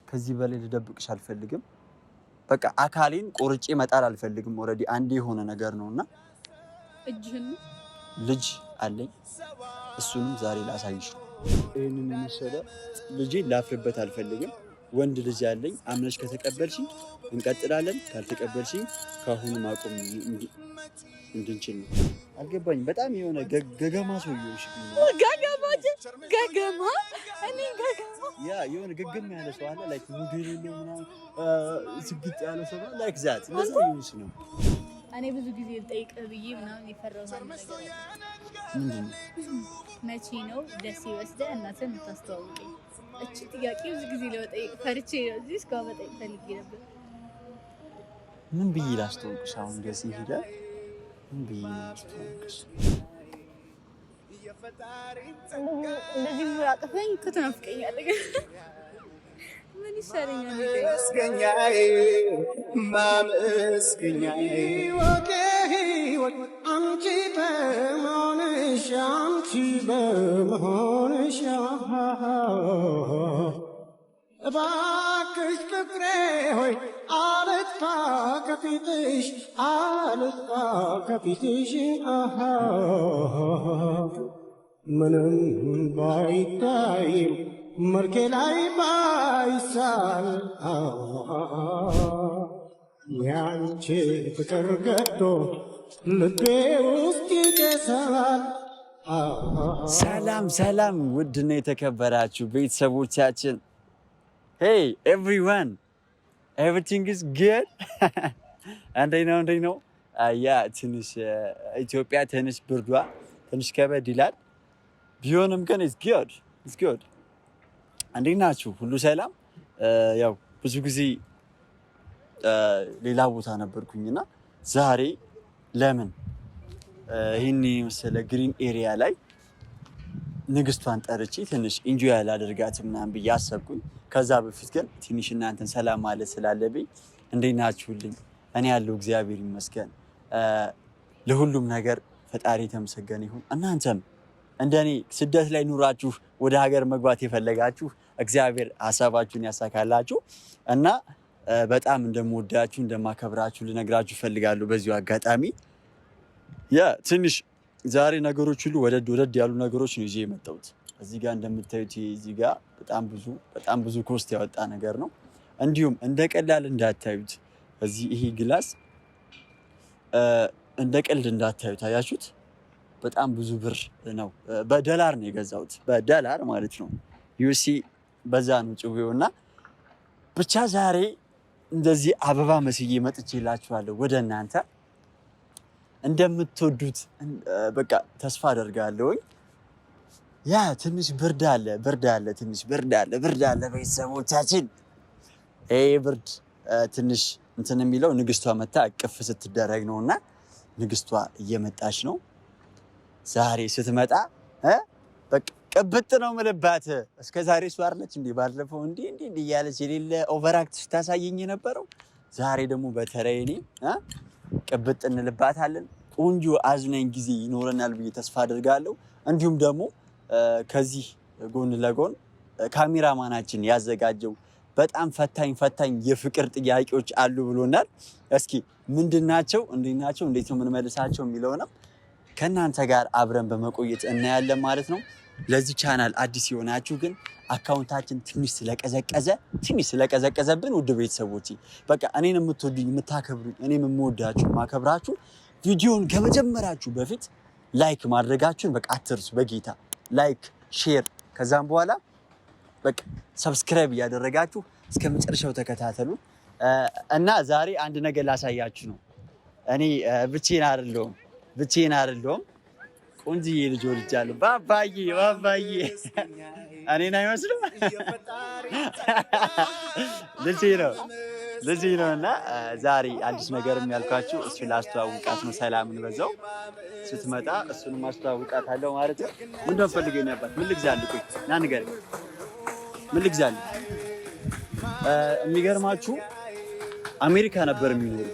ከዚህ በላይ ልደብቅሽ አልፈልግም። በቃ አካሌን ቆርጬ መጣል አልፈልግም። ኦሬዲ አንዴ የሆነ ነገር ነውና እጅህን ልጅ አለኝ። እሱንም ዛሬ ላሳይሽ ነው። ይሄንን መሰለ ልጅ ላፍርበት አልፈልግም። ወንድ ልጅ አለኝ። አምነሽ ከተቀበልሽኝ እንቀጥላለን፣ ካልተቀበልሽኝ ካሁኑ ማቆም እንድንችል ነው። አልገባኝም። በጣም የሆነ ገገማ ሰው ይሆንሽ። ገገማ እኔ ገገማ ያ የሆነ ገገም ያለ ሰው አለ ላይክ ሙድል ነው ምናምን ዝግጥ ያለ ሰው ላይክ ዛት እንደዛ ይሆንሽ ነው። እኔ ብዙ ጊዜ ልጠይቅህ ብዬ ምናምን የፈራሁት ነገር ምንድን ነው? መቼ ነው ደስ ይወስደህ እናትህን የምታስተዋውቀኝ? እቺ ጥያቄ ብዙ ጊዜ ለመጠየቅ ፈርቼ ነው እዚህ እስካሁን መጠየቅ ፈልጌ ነበር። ምን ብዬ ላስተዋውቅሽ? አሁን ደስ ይሄዳል። ምን ብዬ ላስተዋውቅሽ? እንደዚህ ሙራቅፈኝ ከተናፍቀኛለህ። ምን ይሻለኛል? መስገኛዬ ማመስገኛዬ አንቺ በመሆንሽ እባክሽ ፍቅሬ ሆይ አልጥፋ ከፊትሽ ምንም ባይታይም መልኬ ላይ ባይሳል ያንቺ ፍቅር ገዶ ልቤ ውስጥ ይጨሳል። ሰላም ውድና የተከበራችሁ ቤተሰቦቻችን፣ ሄይ ኤቭሪዋን ኤቭሪቲንግ ኢዝ ጉድ። እንዴት ነው? ያ ትንሽ ኢትዮጵያ ትንሽ ብርዷ ትንሽ ከበድ ይላል። ቢሆንም ግን ኢዝ ጉድ። እንዴት ናችሁ? ሁሉ ሰላም? ያው ብዙ ጊዜ ሌላ ቦታ ነበርኩኝና ዛሬ ለምን ይህን የመሰለ ግሪን ኤሪያ ላይ ንግስቷን ጠርቼ ትንሽ ኢንጆይ ያላደርጋት ምናምን ብዬ አሰብኩኝ። ከዛ በፊት ግን ትንሽ እናንተን ሰላም ማለት ስላለብኝ እንዴት ናችሁልኝ? እኔ ያለው እግዚአብሔር ይመስገን። ለሁሉም ነገር ፈጣሪ የተመሰገነ ይሁን። እናንተም እንደኔ ስደት ላይ ኑራችሁ ወደ ሀገር መግባት የፈለጋችሁ እግዚአብሔር ሀሳባችሁን ያሳካላችሁ እና በጣም እንደምወዳችሁ እንደማከብራችሁ ልነግራችሁ እፈልጋለሁ በዚሁ አጋጣሚ። ትንሽ ዛሬ ነገሮች ሁሉ ወደድ ያሉ ነገሮች ነው ይዤ የመጣሁት። እዚህ ጋር እንደምታዩት እዚህ ጋር በጣም ብዙ ኮስት ያወጣ ነገር ነው። እንዲሁም እንደ ቀላል እንዳታዩት። እዚህ ይሄ ግላስ እንደ ቀልድ እንዳታዩት። አያችሁት? በጣም ብዙ ብር ነው። በዶላር ነው የገዛሁት፣ በዶላር ማለት ነው። ዩሲ በዛ ነው ጭዌውና ብቻ ዛሬ እንደዚህ አበባ መስዬ መጥቼላችኋለሁ ወደ እናንተ። እንደምትወዱት በቃ ተስፋ አደርጋለሁኝ። ያ ትንሽ ብርድ አለ ቤተሰቦቻችን። ይሄ ብርድ ትንሽ እንትን የሚለው ንግስቷ መታ እቅፍ ስትደረግ ነውና ንግስቷ እየመጣች ነው። ዛሬ ስትመጣ በቃ ቅብጥ ነው የምልባት። እስከ ዛሬ እሷ አይደለች እንዴ ባለፈው እንዲህ እያለች የሌለ ኦቨርአክት ስታሳየኝ የነበረው። ዛሬ ደግሞ በተለይ እኔ ቅብጥ እንልባታለን። ቆንጆ አዝናኝ ጊዜ ይኖረናል ብዬ ተስፋ አድርጋለሁ። እንዲሁም ደግሞ ከዚህ ጎን ለጎን ካሜራማናችን ያዘጋጀው በጣም ፈታኝ የፍቅር ጥያቄዎች አሉ ብሎናል። እስኪ ምንድናቸው፣ እንዴት ነው የምንመልሳቸው የሚለው ነው ከእናንተ ጋር አብረን በመቆየት እናያለን ማለት ነው። ለዚህ ቻናል አዲስ የሆናችሁ ግን አካውንታችን ትንሽ ስለቀዘቀዘብን ውድ ቤተሰቦች በቃ እኔን የምትወዱኝ የምታከብሩኝ፣ እኔም የምወዳችሁ ማከብራችሁ ቪዲዮን ከመጀመራችሁ በፊት ላይክ ማድረጋችሁን በቃ አትርሱ። በጌታ ላይክ፣ ሼር ከዛም በኋላ በቃ ሰብስክራይብ እያደረጋችሁ እስከ መጨረሻው ተከታተሉ እና ዛሬ አንድ ነገር ላሳያችሁ ነው። እኔ ብቻዬን አይደለሁም። ቆንጆዬ ልጅ ወልጃለሁ። ባባዬ እኔን አይመስልም? ልጅ ነው እና ዛሬ አዲስ ነገርም ያልኳችሁ እሱ ላስተዋውቃት ነው። ሰላምን በዛው ስትመጣ እሱንም አስተዋውቃታለሁ ማለት ነው። ምን እንደምፈልገኝ ነበር። ምን ልግዛልህ? ቆይ ና ንገረኝ። ምን ልግዛልህ? የሚገርማችሁ አሜሪካ ነበር የሚኖሩ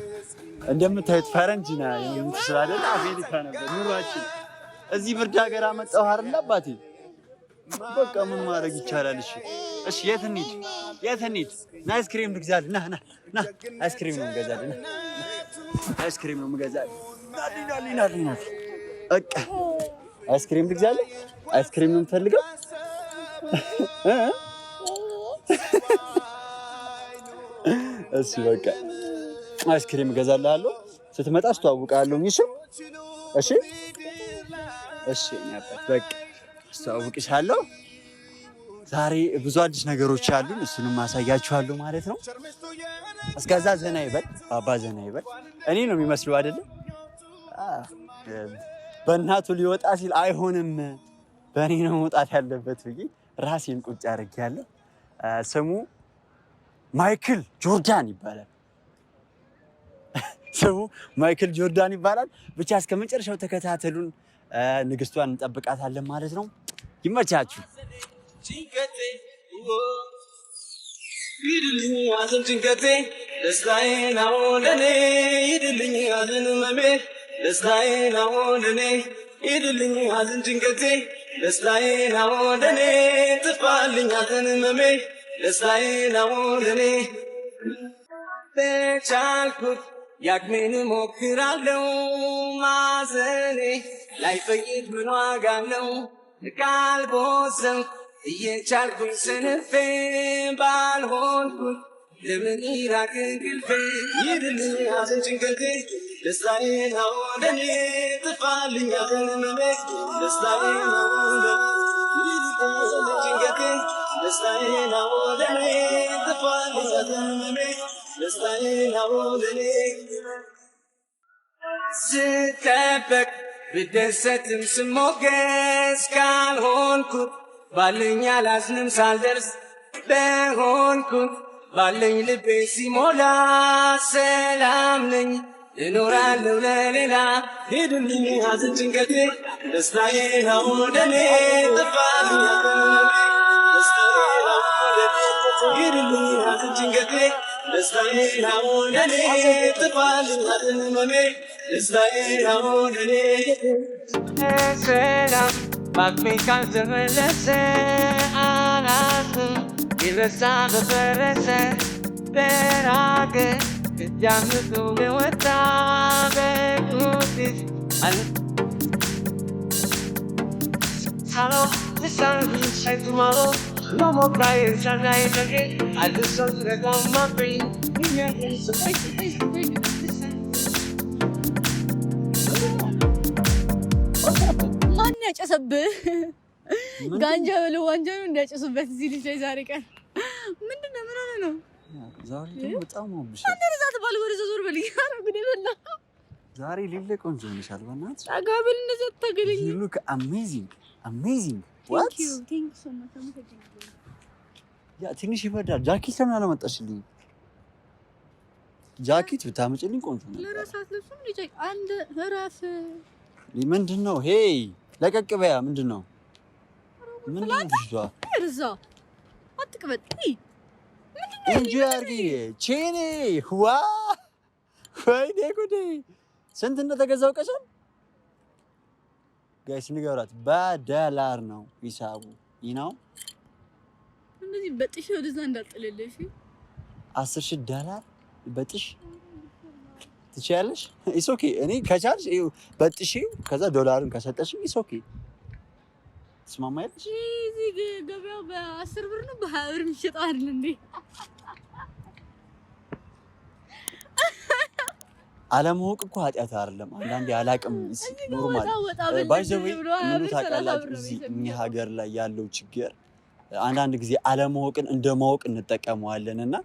እንደምታዩት ፈረንጅ ና የምትስል አይደል? አሜሪካ ነበር ኑሯችን። እዚህ ብርድ ሀገር አመጣሁ አይደል አባቴ? በቃ ምን ማድረግ ይቻላል? እሺ የት እንሂድ? የት እንሂድ? ና አይስክሪም ልግዛልህ። ና አይስክሪም ነው የምገዛልህ። አይስክሪም ነው የምገዛልህ። ና በቃ አይስክሪም ልግዛልህ። አይስክሪም ነው የምትፈልገው? እሺ በቃ አይስክሪም እገዛልሃለሁ። ስትመጣ አስተዋውቅሃለሁ። እሺ በቃ አስተዋውቅሻለሁ። ዛሬ ብዙ አዲስ ነገሮች አሉን። እሱንም ማሳያችኋለሁ ማለት ነው። እስከዛ ዘና ይበል ባባ፣ ዘና ይበል። እኔ ነው የሚመስለው አይደለም? በእናቱ ሊወጣ ሲል አይሆንም በእኔ ነው መውጣት ያለበት ብዬ ራሴን ቁጭ አድርጌያለሁ። ስሙ ማይክል ጆርዳን ይባላል። ስሙ ማይክል ጆርዳን ይባላል። ብቻ እስከ መጨረሻው ተከታተሉን። ንግስቷን እንጠብቃታለን ማለት ነው። ይመቻችሁ። ያቅሜን ሞክራለው ማዘኔ ላይ ፈይድ ምን ዋጋ ነው ቃል ቦዘን እየቻልኩኝ ስንፌ ባልሆንኩኝ ለምን ይራቅ እንቅልፌ ይድልኝ ሐዘን ጭንቀቴ ደስታዬ ነው ለኔ ጥፋልኝ ሐዘን ህመሜ ደስታዬ ነው ለኔ ሐዘን ጭንቀቴ ደስታዬ ነው ለኔ ጥፋልኝ ሐዘን ህመሜ ደስታዬ ነው ለኔ ስጠበቅ ብደሰትም ስሞገስ ካልሆንኩት ባለኝ አላዝንም ሳልደርስ በሆንኩት ባለኝ ልቤ ሲሞላ ሰላም ነኝ እኖራለሁ ለሌላ ሂድልኝ ሐዘን ጭንቀቴ ደስታዬ ነው ለኔ ጥፋልኝ ሐዘን ህመሜ ደስታዬ ነው ለኔ ሂድልኝ ሐዘን ጭንቀቴ ደስታዬ ነው ለኔ ጥፋልኝ ሐዘን ህመሜ ደስታዬ ነው ለኔ ሰላም ባክሜ ካልተመለሰ አላዝንም ይረሳ በፈረሰ በራቀ እጃምቱ የወጣ በቁጢት Hello, the sun will shine tomorrow. No more crying, sunlight again. I just saw that on my brain. ማን ያጨሰብህ? ጋንጃ ብሎ ዋንጃ ነው እንዲያጨሱበት እዚህ ልጅ ላይ ዛሬ ቀን ምንድን ነው? ምን ሆነ ነው? ዛሬ ደግሞ በጣም ነው ብቻ አንተ ረዛት ባል ወደ ዞር በል ይያራ ጉዴ በላ። ዛሬ ሌለ ቆንጆ ነሻል። በእናትሽ አጋብል እንደዛ ተገለኝ። You look amazing. What? Thank you so much. ያ ትንሽ ይበዳል። ጃኬት ለምን አላመጣሽልኝ? ጃኬት ብታመጪልኝ ቆንጆ ነው። ለራሳት ልብስ ምን ይጨቅ አንድ ራስ ምንድነው? ሄይ ለቀቅ በያ። ምንድነው? ምንድነው? ልጅቷ እርዛ አትቅበጥ። እንጂ አርጊ ቼኔ ዋ ወይኔ ጉዴ! ስንት እንደተገዛው ቀሰም ጋይስ ንገራት። በዶላር ነው ሂሳቡ ይናው። እንደዚህ በጥሽ ወደዛ እንዳጥልልሽ $10,000 በጥሽ ትችያለሽ። ኢስ ኦኬ። እኔ ከቻልሽ በጥሽ ከዛ ዶላርን ከሰጠሽኝ ኢስ ኦኬ። ትስማማያለሽ? እዚህ ገበያው በ10 ብር ነው በ20 ብር የሚሸጠው አይደል እንዴ? አለማወቅ እኮ ኃጢአት አይደለም። አንዳንዴ አላቅም ኖርማል ባይዘዌ ምን ታውቃላችሁ? እዚህ እኛ ሀገር ላይ ያለው ችግር አንዳንድ ጊዜ አለማወቅን እንደማወቅ እንጠቀመዋለን እና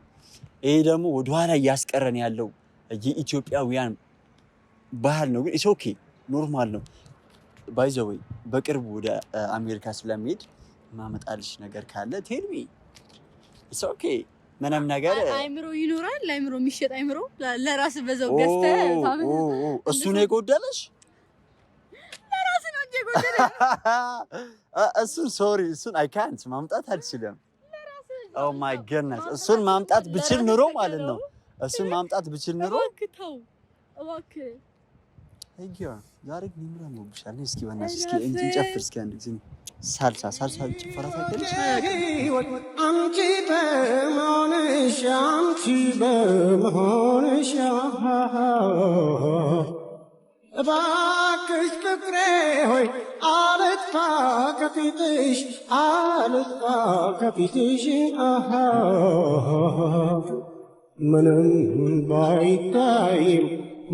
ይሄ ደግሞ ወደኋላ እያስቀረን ያለው የኢትዮጵያውያን ባህል ነው። ግን ኢስ ኦኬ ኖርማል ነው። ባይዘዌ በቅርቡ ወደ አሜሪካ ስለሚሄድ ማመጣልሽ ነገር ካለ ቴልሚ ኢስ ኦኬ። ምንም ነገር አይምሮ ይኖራል። አይምሮ የሚሸጥ አይምሮ ለራስ በዛው ገዝተህ ታመጣ። እሱ ነው የጎደለሽ? ለራስ ነው እንጂ የጎደለሽ። እሱን አይ ካንት ማምጣት አልችልም። ኦ ማይ ጎድነስ እሱን ማምጣት ብችል ኑሮ ማለት ነው። እሱን ማምጣት ብችል ኑሮ እባክህ ዛሬ ግን ምራ ነው ብቻ። እስኪ በእናትሽ እስኪ እንጨፍር እስኪ አንድ ጊዜ ሳልሳ ጭፈራ ታውቂያለሽ? አንቺ በመሆንሽ እባክሽ ፍቅሬ ሆይ አልጥፋ ከፊትሽ ምንም ባይታይም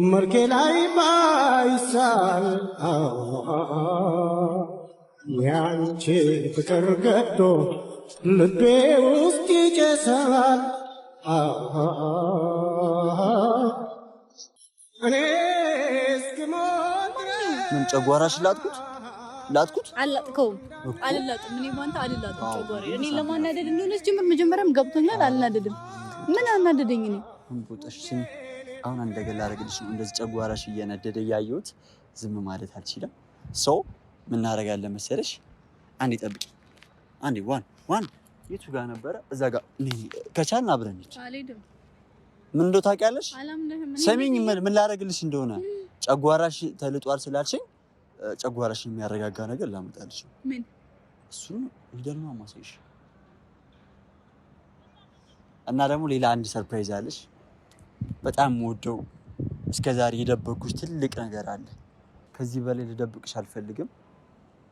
መልኬ ላይ ባይሳል ያንቺ ፍቅር ገዶ ልቤ ውስጥ ይጨሳል እኔ እስክሞት ምን ጨጓራሽ ላጥኩት? አላጥከውም። አልላጥም። እኔ ማንተ አልላጥም ጨጓራዬ። እኔ ለማናደድ እንደሆነች መጀመሪያም ገብቶኛል። አልናደድም። ምን አናደደኝ? እኔ እንቦጠሽ ስም አሁን እንደገላ አረግልሽ ነው። እንደዚህ ጨጓራሽ እየነደደ ያየሁት ዝም ማለት አልችልም። ሰው ምን እናደርጋለን መሰለሽ? አንዴ ጠብቂ። አንዴ ዋን የቱ ጋር ነበረ? እዛ ጋር ከቻልን አብረን እንሂድ። አልሄድም። ምን እንደው ታውቂያለሽ? አላምንህም። ሰሚኝ ምን ላደርግልሽ እንደሆነ ጨጓራሽ ተልጧል ስላልሽኝ ጨጓራሽን የሚያረጋጋ ነገር ላመጣልሽ። ምን? እሱን ሂደን ነው ማሳይሽ። እና ደግሞ ሌላ አንድ ሰርፕራይዝ አለሽ። በጣም ወደው እስከዛሬ የደበቅኩሽ ትልቅ ነገር አለ። ከዚህ በላይ ልደብቅሽ አልፈልግም።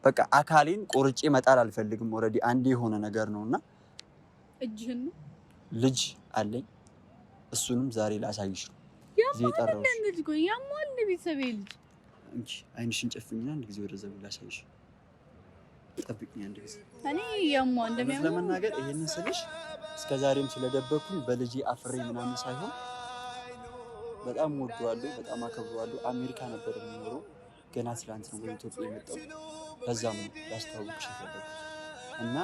በቃ አካሌን ቆርጬ መጣል አልፈልግም። ኦልሬዲ አንዴ የሆነ ነገር ነውና እጅህን ነው ልጅ አለኝ። እሱንም ዛሬ ላሳይሽ ነው። እዚህ የጠራሁሽ ልጅ ቆይ ያሟል ቤተሰቤ ልጅ እንጂ አይንሽን ጨፍኝና አንድ ጊዜ ወደዛ ላሳይሽ። ጠብቂኝ አንድ ጊዜ። እኔ ያሟል እንደሚያምር ለመናገር ይሄንን ስልሽ እስከዛሬም ስለደበቅኩኝ በልጄ አፍሬ ምናምን ሳይሆን በጣም ወደዋለሁ፣ በጣም አከብረዋለሁ። አሜሪካ ነበር የሚኖረው። ገና ትላንት ነው ወደ ኢትዮጵያ የመጣው። ለዛም ነው ላስተዋውቅሽ የፈለኩት እና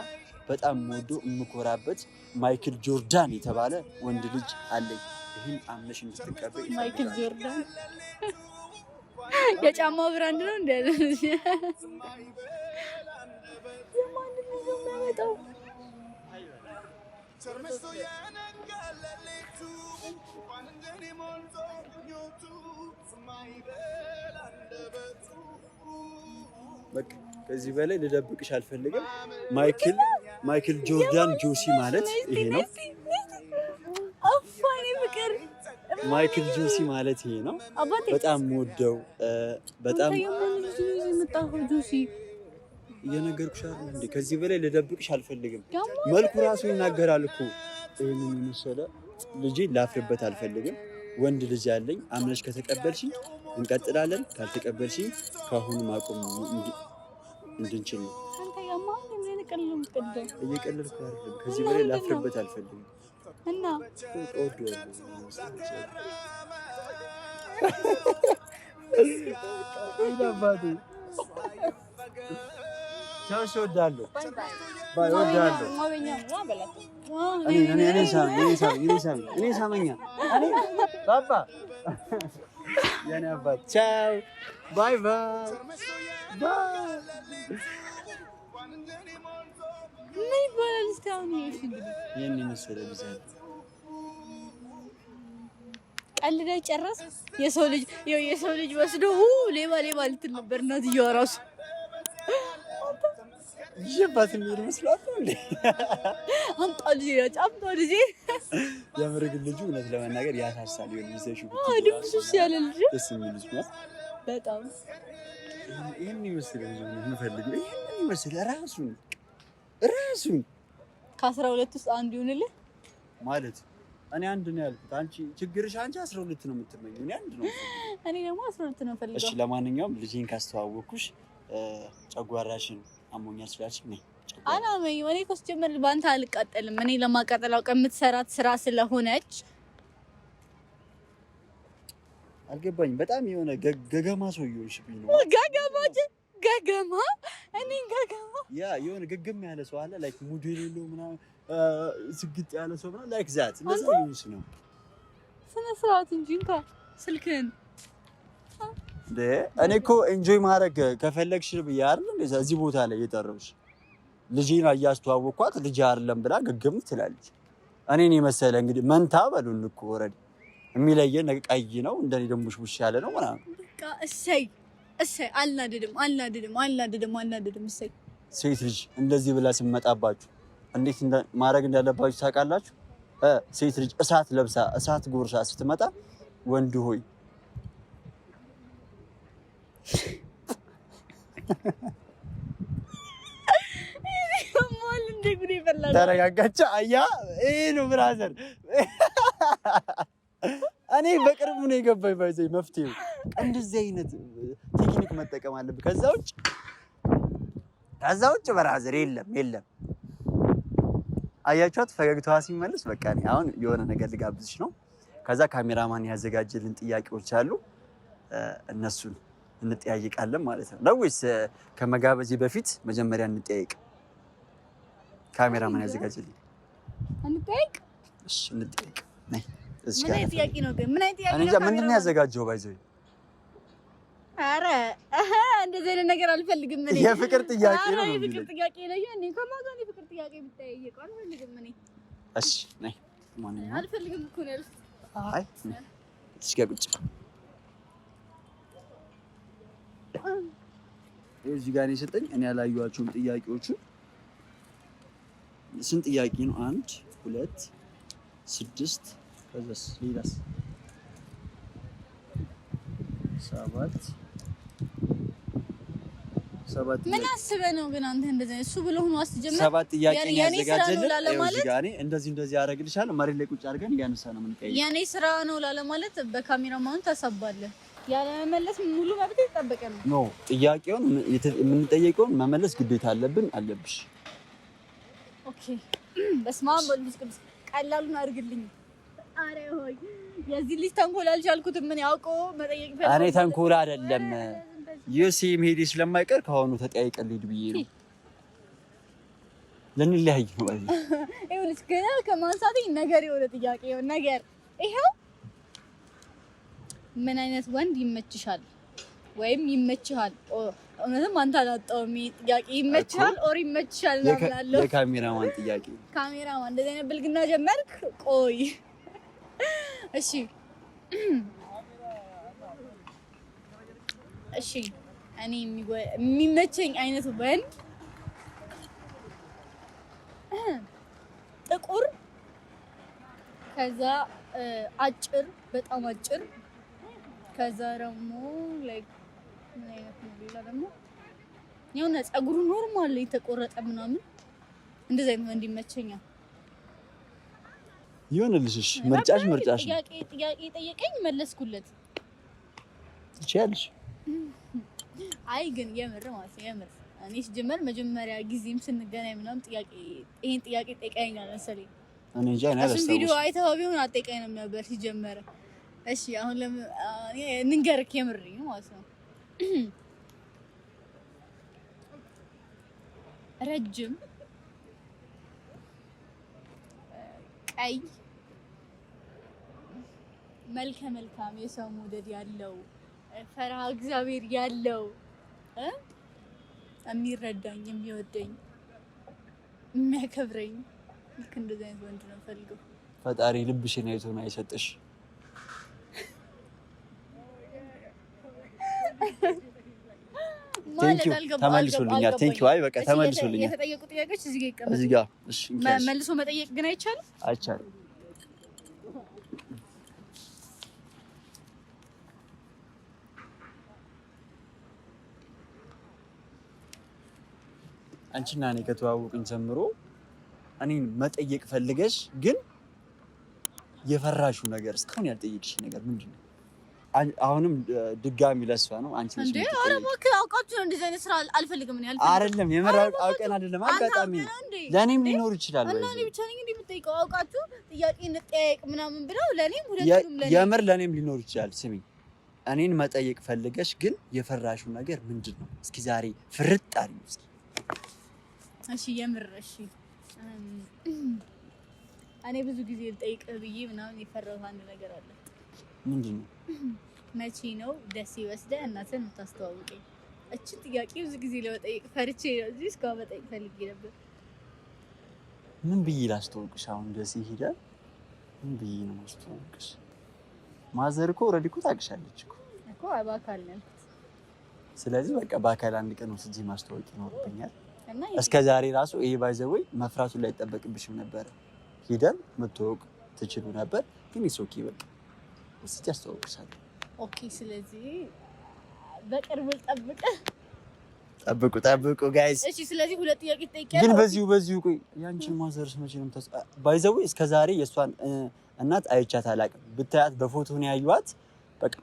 በጣም ወዶ የምኮራበት ማይክል ጆርዳን የተባለ ወንድ ልጅ አለኝ። ይህን አምነሽ እንድትቀበይ። ማይክል ጆርዳን የጫማው ብራንድ ነው እንዴ? የማን ልጅ ነው የሚያመጣው? በቃ ከዚህ በላይ ልደብቅሽ አልፈልግም። ማይክል ጆርዳን ጆሲ ማለት ይሄ ነው። አፋኔ ፍቅር ማይክል ጆሲ ማለት ይሄ ነው። በጣም ወደው በጣም ጆሲ እየነገርኩሽ አይደል እንዴ? ከዚህ በላይ ልደብቅሽ አልፈልግም። መልኩ ራሱ ይናገራል እኮ። ይሄንን የመሰለ ልጅ ላፍርበት አልፈልግም። ወንድ ልጅ ያለኝ አምነሽ ከተቀበልሽኝ እንቀጥላለን፣ ካልተቀበልሽኝ ከአሁኑ ማቆም እንድንችል ነው። አንተ ያማን ምን ቀልልም እየቀለልኩ አይደለም። ከዚህ በላይ ላፍርበት አልፈልግም እና እወዳለሁ። ባይ እወዳለሁ። እኔ ሳመኛ ባባ የኔ አባት ቻው ባይ ባይ ባይ። ምን ይባላል እስቲ አሁን ይሄ እንግዲህ ይሄን የመሰለ ልጅ አለ። ቀልዳ ጨረስ። የሰው ልጅ ወስዶ ሌባ ልትል ነበር እናትየዋ ራሱ ይባት የሚል መስሏት ነው እንዴ? አምጣው ልጄ የምር ግን ልጁ እውነት ለመናገር ያሳሳል። ይሁን ይዘሽው ድምፁስ ያለ ልጅ ደስ የሚል ልጅ ነው በጣም። ይሄን ይመስል ልጅ ነው የምፈልገው። ይሄን ይመስል ራሱን ከ12 ውስጥ አንዱ ይሁንልህ ማለት እኔ አንድ ነው ያልኩት። አንቺ ችግርሽ 12 ነው የምትመኘው፣ እኔ አንድ ነው። እኔ ደግሞ 12 ነው ፈልገው። እሺ ለማንኛውም ልጄን ካስተዋወቅኩሽ ጨጓራሽን አሞኛል ስላልሽኝ ነኝ አላመኝም። እኔ እኮ ስትጀምር በአንተ አልቃጠልም። እኔ ለማቃጠል አውቀህ የምትሰራት ስራ ስለሆነች አልገባኝም። በጣም የሆነ ገገማ ሰው ይሆንሽብኝ ነው። ገገማ እኔ ገገማ የሆነ ግግም ያለ ሰው አለ ላይክ ሙድ የሌለው ምናምን ስግጥ ያለ ሰው ምናምን ላይክ ዛት እንደዛ ይሆንሽ ነው። ስነ ስርዓት እንጂ እንካ ስልክህን እኔ እኮ ኤንጆይ ማድረግ ከፈለግሽ ብዬ አይደል እዚህ ቦታ ላይ የጠረውሽ። ልጄን እያስተዋወቅኳት ልጅ አይደለም ብላ ግግም ትላለች። እኔን የመሰለ እንግዲህ መንታ በሉን እኮ ኦልሬዲ የሚለየን ቀይ ነው እንደኔ ደግሞ ቡሽ ያለ ነው ምናምን። በቃ እሰይ አልናደድም። እሰይ ሴት ልጅ እንደዚህ ብላ ሲመጣባችሁ እንዴት ማድረግ እንዳለባችሁ ታውቃላችሁ? ሴት ልጅ እሳት ለብሳ እሳት ጎርሳ ስትመጣ ወንድ ሆይ ተረጋጋች። አያ ይሄ ነው ብራዘር። እኔ በቅርቡ ነው የገባኝ ባይዘይ መፍትሄው እንደዚህ አይነት ቴክኒክ መጠቀም አለብህ። ከዛ ውጭ ብራዘር የለም። አያችኋት ፈገግታዋ ሲመለስ በቃ እኔ አሁን የሆነ ነገር ልጋብዝሽ ነው። ከዛ ካሜራማን ያዘጋጀልን ጥያቄዎች አሉ፣ እነሱን እንጠያይቃለን ማለት ነው። ወይስ ከመጋበዜ በፊት መጀመሪያ እንጠያይቅ? ካሜራማን ያዘጋጀልን እንጠያይቅ። እሺ እንጠያይቅ። ነይ እዚህ ጋር ምን ጥያቄ ነው ግን? ምን ጥያቄ ነው? ምንድን ነው ያዘጋጀው? ባይዘይ አረ እንደዚህ አይነት ነገር አልፈልግም። እኔ የፍቅር ጥያቄ ነው። የፍቅር ጥያቄ ነው። እኔ ከማን ጋር የፍቅር ጥያቄ ብትጠይቅ አልፈልግም። እኔ እሺ ነይ። ማንኛውም አልፈልግም እኮ ነው ያልኩት። አይ እዚህ ጋር ቁጭ እዚህ ጋር ነው የሰጠኝ። እኔ ያላየኋቸውም ጥያቄዎቹ ስንት ጥያቄ ነው? 1 2 6 ከዛስ ሌላስ 7 ምን አስበህ ነው ግን አንተ እንደዚህ እሱ ብሎ ሆኖ አስጀመረ 7 ጥያቄ ያዘጋጀልን እዚህ ጋር እኔ እንደዚህ ያደርግልሻለሁ። መሬት ላይ ቁጭ አድርገን እያነሳ ነው የምንቀየው። የኔ ስራ ነው ላለ ማለት በካሜራማን ታሳባለህ። ያለ መመለስ ሙሉ መብት ይጠበቀ ነው። ኖ ጥያቄውን የምንጠየቀውን መመለስ ግዴታ አለብሽ። ኦኬ በስማም ወልስ ቅዱስ ቀላሉን አድርግልኝ። አሬ ሆይ የዚህ ልጅ ተንኮል አልቻልኩትም። ምን ያውቀው መጠየቅ ፈልጎ እኔ ተንኮል አይደለም ዩሲ መሄድ ስለማይቀር ከሆኑ ተጠያይቀልኝ ብዬ ነው። ለንለያይ ነው ማለት ይኸውልሽ ገና ከማንሳቴ ነገር የሆነ ጥያቄ የሆነ ነገር ይሄው ምን አይነት ወንድ ይመችሻል ወይም ይመችሃል? እውነትም አንተ አላጣውም ጥያቄ ይመችሃል ኦር ይመችሻል ማለት የካሜራማን ጥያቄ። ካሜራማን እንደዚህ አይነት ብልግና ጀመርክ? ቆይ እሺ እኔ የሚመቸኝ አይነት ወንድ ጥቁር፣ ከዛ አጭር፣ በጣም አጭር፣ ከዛ ደግሞ ላይክ ምን አይነት ነው ሌላ ደግሞ የሆነ ፀጉሩ ኖርማል የተቆረጠ ምናምን እንደዚህ አይነት ወንድ ይመቸኛል። ይሆንልሽ ምርጫሽ ጥያቄ ጠየቀኝ መለስኩለት። ትችያለሽ። አይ ግን የምር ማለት ነው የምር እኔ ሲጀመር መጀመሪያ ጊዜም ስንገናኝ ምናምን ይሄን ጥያቄ ጠይቀኛል መሰለኝ። እኔ እንጃ እኔ አላስታውስም። ቪዲዮ አይተኸው ቢሆን አጠይቀኝም ነበር ሲጀመር። እሺ አሁን ንገርክ የምር ነው ማለት ነው። ረጅም ቀይ መልከ መልካም የሰው መውደድ ያለው ፈሪሃ እግዚአብሔር ያለው የሚረዳኝ የሚወደኝ የሚያከብረኝ ልክ እንደዚህ አይነት ወንድ ነው ፈልገው። ፈጣሪ ልብሽን አይቶ ነው የሰጠሽ። ተመልሶልኛል። ቴንኪው። አይ በቃ ተመልሶልኛል። የተጠየቁ ጥያቄዎች እዚህ ጋር ይቀመጡ። እዚህ ጋር እሺ። መልሶ መጠየቅ ግን አይቻልም። አይቻልም። አንቺና እኔ ከተዋወቅን ጀምሮ እኔን መጠየቅ ፈልገሽ ግን የፈራሽው ነገር እስካሁን ያልጠየቅሽ ነገር ምንድነው? አሁንም ድጋሚ ለሷ ነው አንቺ ነሽ እንዴ? ኧረ እባክህ አውቃችሁ ነው እንደዚህ አይነት ስራ አልፈልግም ነው ያልኩት። አይደለም የመራው አውቀን አይደለም አጋጣሚ ለኔም ሊኖር ይችላል። እና እኔ ብቻ ነኝ እንዴ የምጠይቀው? አውቃችሁ ጥያቄ እንጠያየቅ ምናምን ብለው ለኔም ሁለቱም ለኔ የምር ለኔም ሊኖር ይችላል። ስሚ እኔን መጠየቅ ፈልገሽ ግን የፈራሽው ነገር ምንድነው? እስኪ ዛሬ ፍርጥ አሪው እስኪ። እሺ የምር እሺ እኔ ብዙ ጊዜ ልጠይቅህ ብዬ ምናምን የፈራሁት አንድ ነገር አለ። ምንድነው? መቼ ነው ደስ ይወስደህ እናትህን የምታስተዋውቀኝ? እቺ ጥያቄ ብዙ ጊዜ ለመጠየቅ ፈርቼ ነው እዚህ እስካሁን መጠየቅ ፈልጌ ነበር። ምን ብዬ ላስተዋውቅሽ? አሁን ደስ ይሄዳል። ምን ብዬ ነው ማስተዋውቅሽ? ማዘር እኮ ኦልሬዲ እኮ ታውቅሻለች እኮ በአካል ነው ያልኩት። ስለዚህ በቃ በአካል አንድ ቀን ወስጄ ማስተዋወቅ ይኖርብኛል። እስከ ዛሬ ራሱ ይሄ ባይዘወይ መፍራቱን ላይ ተጠበቅብሽም ነበር ሂደን መተዋወቅ ትችሉ ነበር ግን ኢሶኪ በቃ እስቲ አስተዋውቅሻለሁ ኦኬ ስለዚህ በቅርብ ጠብቁ ጋይስ እሺ ስለዚህ ሁለት ጥያቄ ጠይቄያለሁ ግን በዚሁ ቆይ ያንቺን ማዘርስ መቼ ነው ባይዘወይ እስከ ዛሬ የሷን እናት አይቻት አላውቅም ብታያት በፎቶ ነው ያዩት በቃ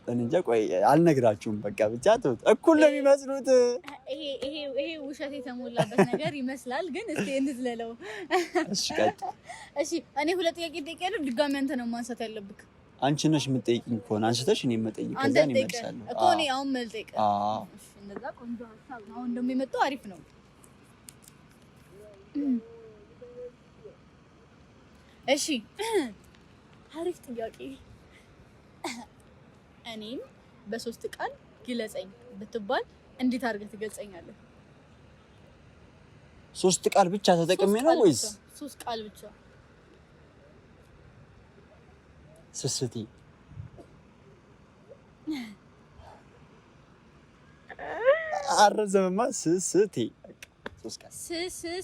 እንጃ ቆይ አልነግራችሁም በቃ ብቻ ተውት እኩል ነው የሚመስሉት ይሄ ውሸት የተሞላበት ነገር ይመስላል ግን እስቲ እንዝለለው እሺ ቀጥ እሺ እኔ ሁለት ጥያቄ ጠይቄያለሁ ድጋሚ አንተ ነው ማንሳት ያለብክ አንቺ ነሽ የምትጠይቂኝ ከሆነ አንስተሽ እኔ መጠይቅ ከዛ እኔ መልሳለሁ እኮ እኔ አሁን መልጠይቅ እሺ እንደዛ ቆንጆ ሀሳብ ነው አሁን ደግሞ የመጣው አሪፍ ነው እሺ አሪፍ ጥያቄ እኔም በ3 ቃል ግለጸኝ ብትባል እንዴት አድርገህ ትገልጸኛለህ 3 ቃል ብቻ ተጠቅሜ ነው ወይስ 3 ቃል ብቻ ስስቲ አረዘመማ ስስቲ 3 ቃል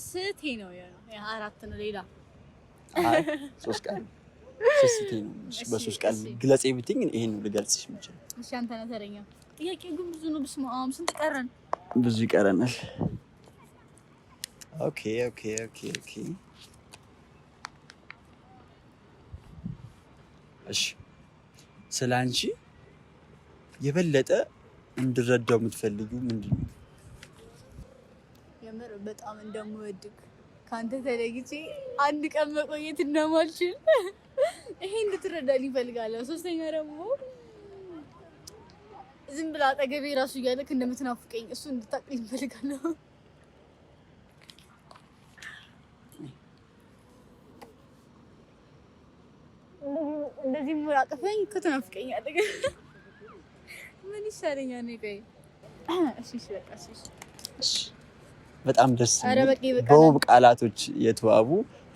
ስስቲ ነው ያ አራት ነው ሌላ 3 ቃል ስስቲ ነው በ3 ቃል ግለጽ ብትኝ ይሄን ነው ልገልጽሽ የምችለው እሺ አንተ ነህ ተረኛ ጥያቄው ግን ብዙ ነው በስማም ስንት ቀረን ብዙ ይቀረናል ኦኬ እሺ ስላንቺ የበለጠ እንድረዳው የምትፈልጊው ምንድነው የምር በጣም እንደምወድክ ካንተ ተለይቼ አንድ ቀን መቆየት እንደማልችል ይሄ እንድትረዳልኝ እፈልጋለሁ ሶስተኛ ደግሞ ዝም ብላ አጠገቤ ራሱ እያለክ እንደምትናፍቀኝ እሱ እንድታውቅልኝ እፈልጋለሁ እንደዚህ ሙራቀፈኝ ከተናፍቀኛለህ ምን ይሻለኛል ነው ቆይ እሺ በቃ እሺ በጣም ደስ የሚል በውብ ቃላቶች የተዋቡ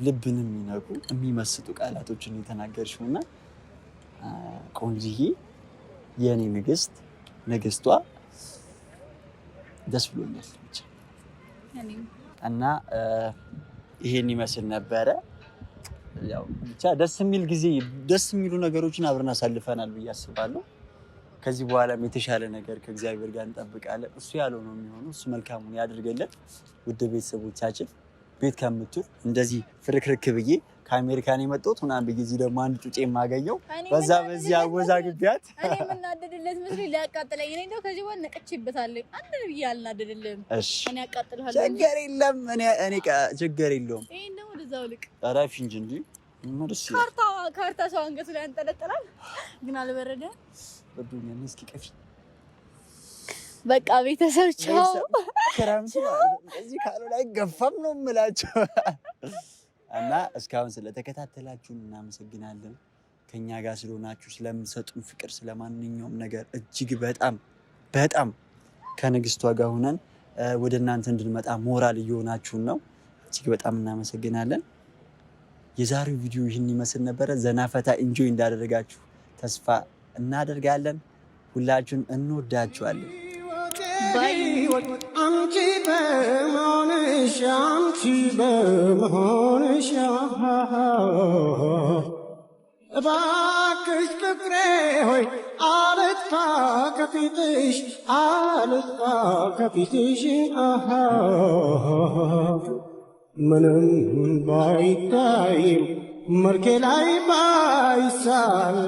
ልብንም የሚነኩ የሚመስጡ ቃላቶችን የተናገርሽውና ቆንጂዬ የኔ ንግስቷ ደስ ብሎኛል ብቻ እና ይሄን ይመስል ነበረ ያው ብቻ ደስ የሚል ጊዜ ደስ የሚሉ ነገሮችን አብረን አሳልፈናል ብዬ አስባለሁ ከዚህ በኋላም የተሻለ ነገር ከእግዚአብሔር ጋር እንጠብቃለን እሱ ያለው ነው የሚሆነው እሱ መልካሙን ያድርገልን ውድ ቤተሰቦቻችን ቤት ከምትል እንደዚህ ፍርክርክ ብዬ ከአሜሪካን የመጣሁት ምናምን በጊዜ ደግሞ አንድ ጩጬ የማገኘው በዚህ አወዛግቢያት እኔ ምን አደደለት መስሎኝ ሊያቃጥለኝ እኔ እንደው ከዚህ በኋላ ነቅቼበታለሁ አንድ ልብዬ አልናደደልም እኔ ያቃጥልሃለሁ ችግር የለም እኔ ችግር የለውም ይሄ እንደው ወደዛው ልቅ አራፊ እንጂ ምንድስ ካርታ ሰው አንገቱ ላይ አንጠለጥላል ግን አልበረደ ወዱኛል እስኪ ቀፊ በቃ ቤተሰብ ቻው ክረምት እዚህ ካሉ ላይ ገፋም ነው የምላቸው እና እስካሁን ስለተከታተላችሁን እናመሰግናለን ከኛ ጋር ስለሆናችሁ ስለምትሰጡን ፍቅር ስለማንኛውም ነገር እጅግ በጣም ከንግስቷ ጋር ሆነን ወደ እናንተ እንድንመጣ ሞራል እየሆናችሁን ነው እጅግ በጣም እናመሰግናለን የዛሬው ቪዲዮ ይህን ይመስል ነበረ ዘናፈታ ኢንጆይ እንዳደረጋችሁ ተስፋ እናደርጋለን ሁላችሁን እንወዳችኋለን አንቺ በመሆንሽ እባክሽ ፍቅሬ ሆይ አልጥፋ ከፊትሽ ምንም ባይታይም መልኬ ላይ ባይሳል